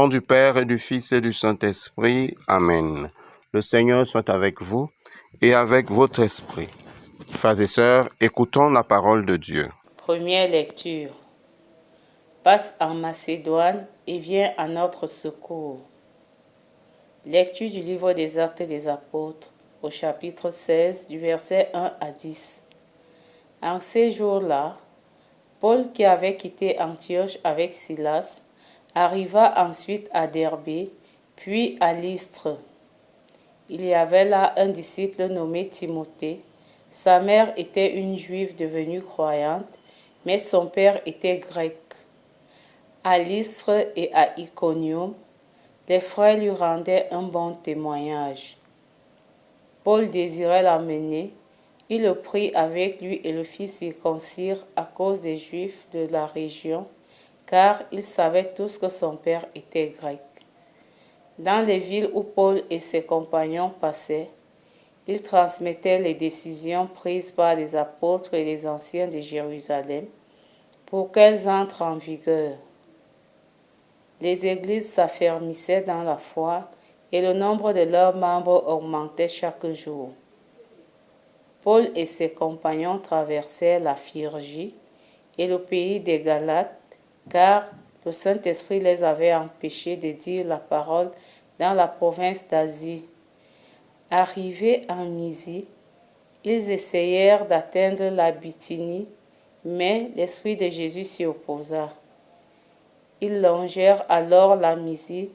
nom du Père et du Fils et du Saint-Esprit. Amen. Le Seigneur soit avec vous et avec votre esprit. Frères et sœurs, écoutons la parole de Dieu. Première lecture. Passe en Macédoine et viens à notre secours. Lecture du livre des Actes des Apôtres, au chapitre 16, du verset 1 à 10. En ces jours-là, Paul, qui avait quitté Antioche avec Silas, arriva ensuite à Derbé, puis à Lystre. Il y avait là un disciple nommé Timothée. Sa mère était une juive devenue croyante, mais son père était grec. À Lystre et à Iconium, les frères lui rendaient un bon témoignage. Paul désirait l'amener. Il le prit avec lui et le fit circoncire à cause des Juifs de la région, car ils savaient tous que son père était grec. Dans les villes où Paul et ses compagnons passaient, ils transmettaient les décisions prises par les apôtres et les anciens de Jérusalem pour qu'elles entrent en vigueur. Les églises s'affermissaient dans la foi et le nombre de leurs membres augmentait chaque jour. Paul et ses compagnons traversèrent la Phrygie et le pays des Galates, car le Saint-Esprit les avait empêchés de dire la parole dans la province d'Asie. Arrivés en Mysie, ils essayèrent d'atteindre la Bithynie, mais l'Esprit de Jésus s'y opposa. Ils longèrent alors la Mysie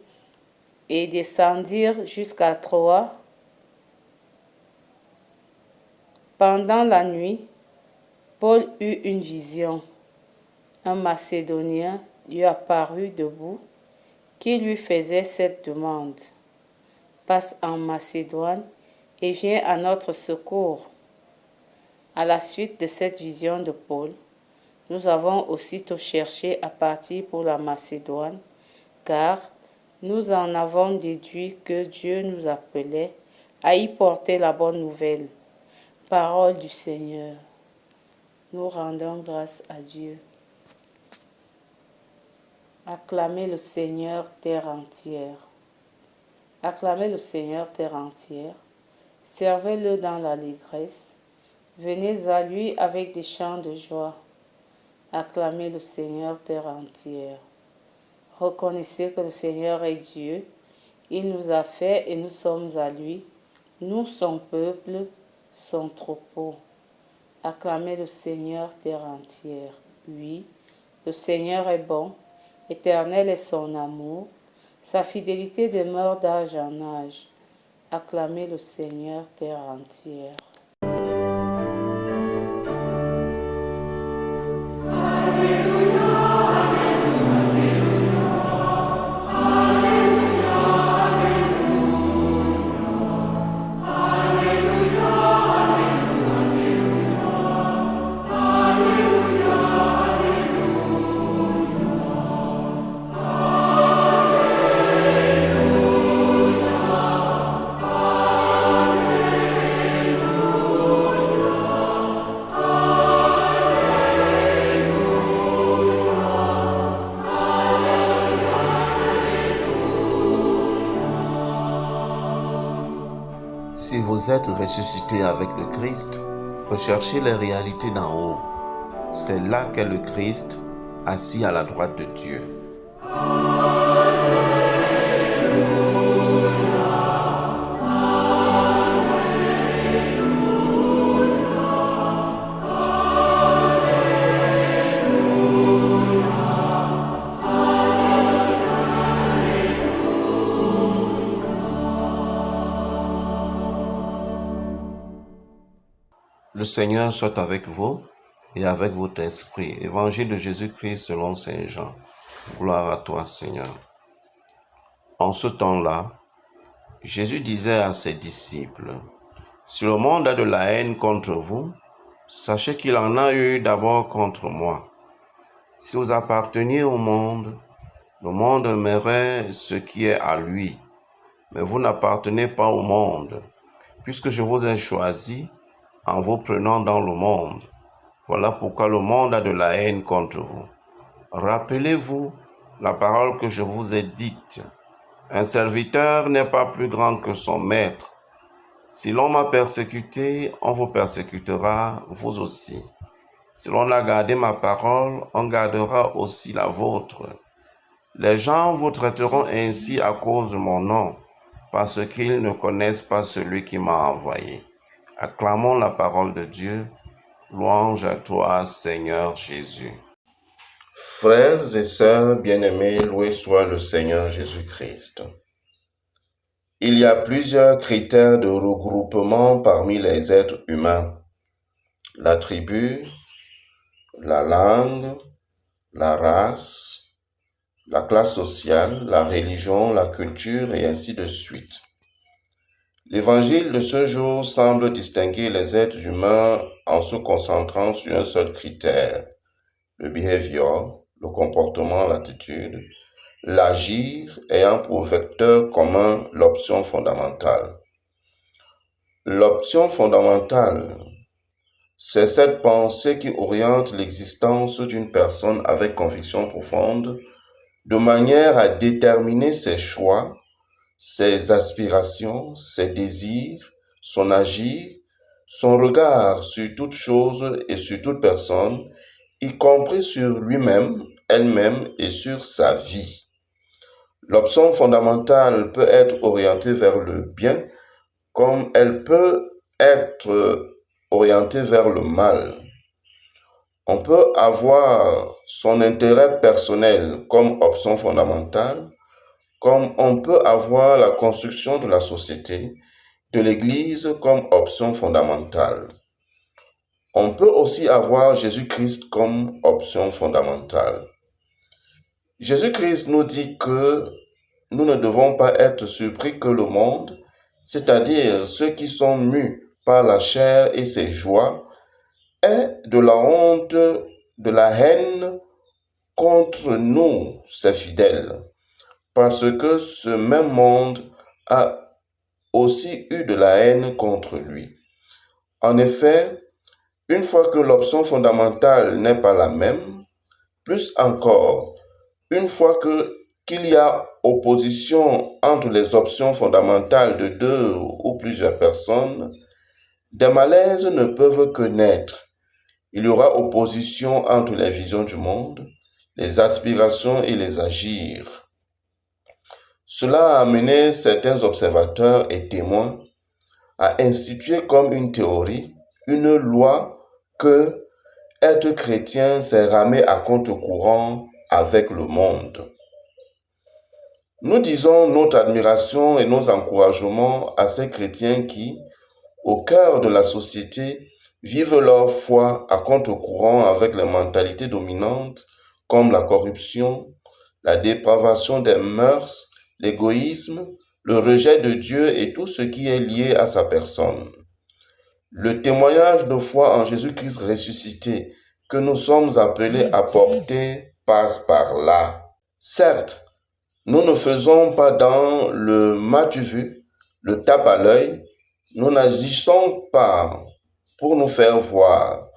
et descendirent jusqu'à Troie. Pendant la nuit, Paul eut une vision. Un Macédonien lui apparut debout, qui lui faisait cette demande. Passe en Macédoine et viens à notre secours. À la suite de cette vision de Paul, nous avons aussitôt cherché à partir pour la Macédoine, car nous en avons déduit que Dieu nous appelait à y porter la bonne nouvelle. Parole du Seigneur. Nous rendons grâce à Dieu. Acclamez le Seigneur, terre entière. Acclamez le Seigneur, terre entière. Servez-le dans l'allégresse. Venez à lui avec des chants de joie. Acclamez le Seigneur, terre entière. Reconnaissez que le Seigneur est Dieu. Il nous a fait et nous sommes à lui. Nous, son peuple, son troupeau. Acclamez le Seigneur, terre entière. Oui, le Seigneur est bon, éternel est son amour, sa fidélité demeure d'âge en âge. Acclamez le Seigneur, terre entière. Si vous êtes ressuscité avec le Christ, recherchez les réalités d'en haut. C'est là qu'est le Christ, assis à la droite de Dieu. Le Seigneur soit avec vous et avec votre esprit. Évangile de Jésus-Christ selon saint Jean. Gloire à toi, Seigneur. En ce temps-là, Jésus disait à ses disciples, « Si le monde a de la haine contre vous, sachez qu'il en a eu d'abord contre moi. Si vous apparteniez au monde, le monde aimerait ce qui est à lui. Mais vous n'appartenez pas au monde, puisque je vous ai choisi en vous prenant dans le monde. Voilà pourquoi le monde a de la haine contre vous. Rappelez-vous la parole que je vous ai dite. Un serviteur n'est pas plus grand que son maître. Si l'on m'a persécuté, on vous persécutera, vous aussi. Si l'on a gardé ma parole, on gardera aussi la vôtre. Les gens vous traiteront ainsi à cause de mon nom, parce qu'ils ne connaissent pas celui qui m'a envoyé. Acclamons la parole de Dieu. Louange à toi, Seigneur Jésus. Frères et sœurs bien-aimés, loué soit le Seigneur Jésus-Christ. Il y a plusieurs critères de regroupement parmi les êtres humains. La tribu, la langue, la race, la classe sociale, la religion, la culture et ainsi de suite. L'évangile de ce jour semble distinguer les êtres humains en se concentrant sur un seul critère, le behavior, le comportement, l'attitude, l'agir ayant pour vecteur commun l'option fondamentale. L'option fondamentale, c'est cette pensée qui oriente l'existence d'une personne avec conviction profonde, de manière à déterminer ses choix, ses aspirations, ses désirs, son agir, son regard sur toute chose et sur toute personne, y compris sur lui-même, elle-même et sur sa vie. L'option fondamentale peut être orientée vers le bien, comme elle peut être orientée vers le mal. On peut avoir son intérêt personnel comme option fondamentale, comme on peut avoir la construction de la société, de l'Église comme option fondamentale. On peut aussi avoir Jésus-Christ comme option fondamentale. Jésus-Christ nous dit que nous ne devons pas être surpris que le monde, c'est-à-dire ceux qui sont mus par la chair et ses joies, aient de la honte, de la haine contre nous, ses fidèles, parce que ce même monde a aussi eu de la haine contre lui. En effet, une fois que l'option fondamentale n'est pas la même, plus encore, une fois qu'il y a opposition entre les options fondamentales de deux ou plusieurs personnes, des malaises ne peuvent que naître. Il y aura opposition entre les visions du monde, les aspirations et les agirs. Cela a amené certains observateurs et témoins à instituer comme une théorie, une loi que être chrétien, c'est ramer à contre-courant avec le monde. Nous disons notre admiration et nos encouragements à ces chrétiens qui, au cœur de la société, vivent leur foi à contre-courant avec les mentalités dominantes comme la corruption, la dépravation des mœurs, l'égoïsme, le rejet de Dieu et tout ce qui est lié à sa personne. Le témoignage de foi en Jésus-Christ ressuscité que nous sommes appelés à porter passe par là. Certes, nous ne faisons pas dans le m'as-tu vu, le tape à l'œil, nous n'agissons pas pour nous faire voir.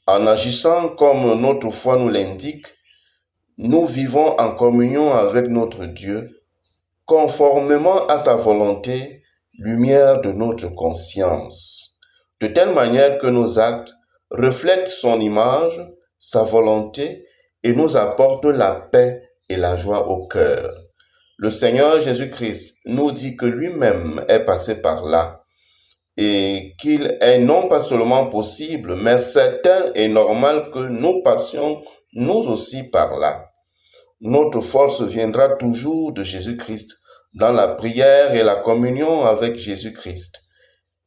En agissant comme notre foi nous l'indique, nous vivons en communion avec notre Dieu, conformément à sa volonté, lumière de notre conscience, de telle manière que nos actes reflètent son image, sa volonté et nous apportent la paix et la joie au cœur. Le Seigneur Jésus-Christ nous dit que lui-même est passé par là et qu'il est non pas seulement possible, mais certain et normal que nous passions nous aussi par là. Notre force viendra toujours de Jésus-Christ dans la prière et la communion avec Jésus-Christ.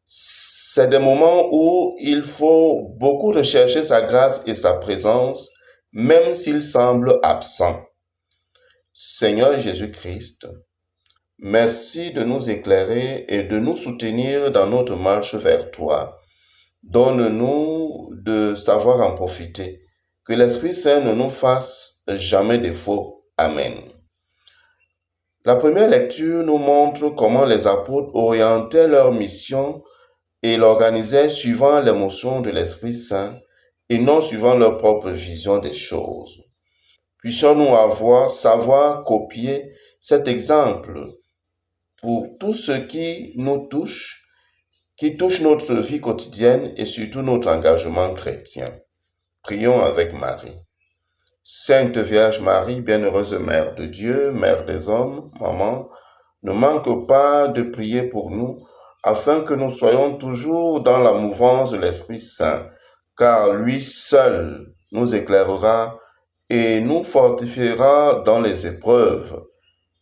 C'est des moments où il faut beaucoup rechercher sa grâce et sa présence, même s'il semble absent. Seigneur Jésus-Christ, merci de nous éclairer et de nous soutenir dans notre marche vers toi. Donne-nous de savoir en profiter. Que l'Esprit Saint ne nous fasse jamais défaut. Amen. La première lecture nous montre comment les apôtres orientaient leur mission et l'organisaient suivant l'émotion de l'Esprit Saint et non suivant leur propre vision des choses. puissions-nous savoir copier cet exemple pour tout ce qui nous touche, qui touche notre vie quotidienne et surtout notre engagement chrétien. Prions avec Marie. Sainte Vierge Marie, bienheureuse Mère de Dieu, Mère des hommes, Maman, ne manque pas de prier pour nous, afin que nous soyons toujours dans la mouvance de l'Esprit Saint, car lui seul nous éclairera et nous fortifiera dans les épreuves,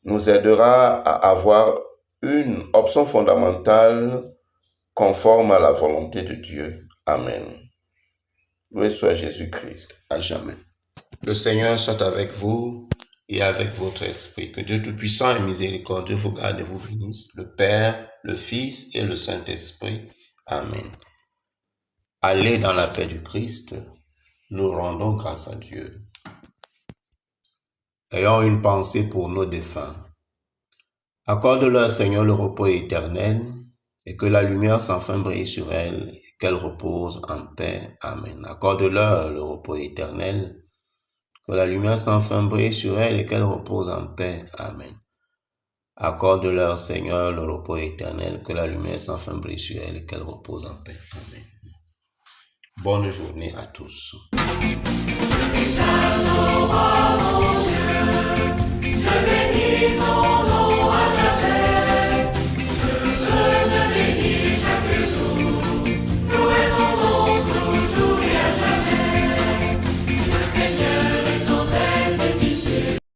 nous aidera à avoir une option fondamentale conforme à la volonté de Dieu. Amen. Loué soit Jésus-Christ, à jamais. Le Seigneur soit avec vous et avec votre esprit. Que Dieu Tout-Puissant et Miséricordieux vous garde et vous bénisse, le Père, le Fils et le Saint-Esprit. Amen. Allez dans la paix du Christ. Nous rendons grâce à Dieu. Ayons une pensée pour nos défunts. Accorde-leur, Seigneur, le repos éternel et que la lumière sans fin brille sur elles et qu'elles reposent en paix. Amen. Accorde-leur le repos éternel, que la lumière sans fin brille sur elles et qu'elles reposent en paix. Amen. Accorde-leur, Seigneur, le repos éternel, que la lumière sans fin brille sur elles et qu'elles reposent en paix. Amen. Bonne journée à tous. Je bénis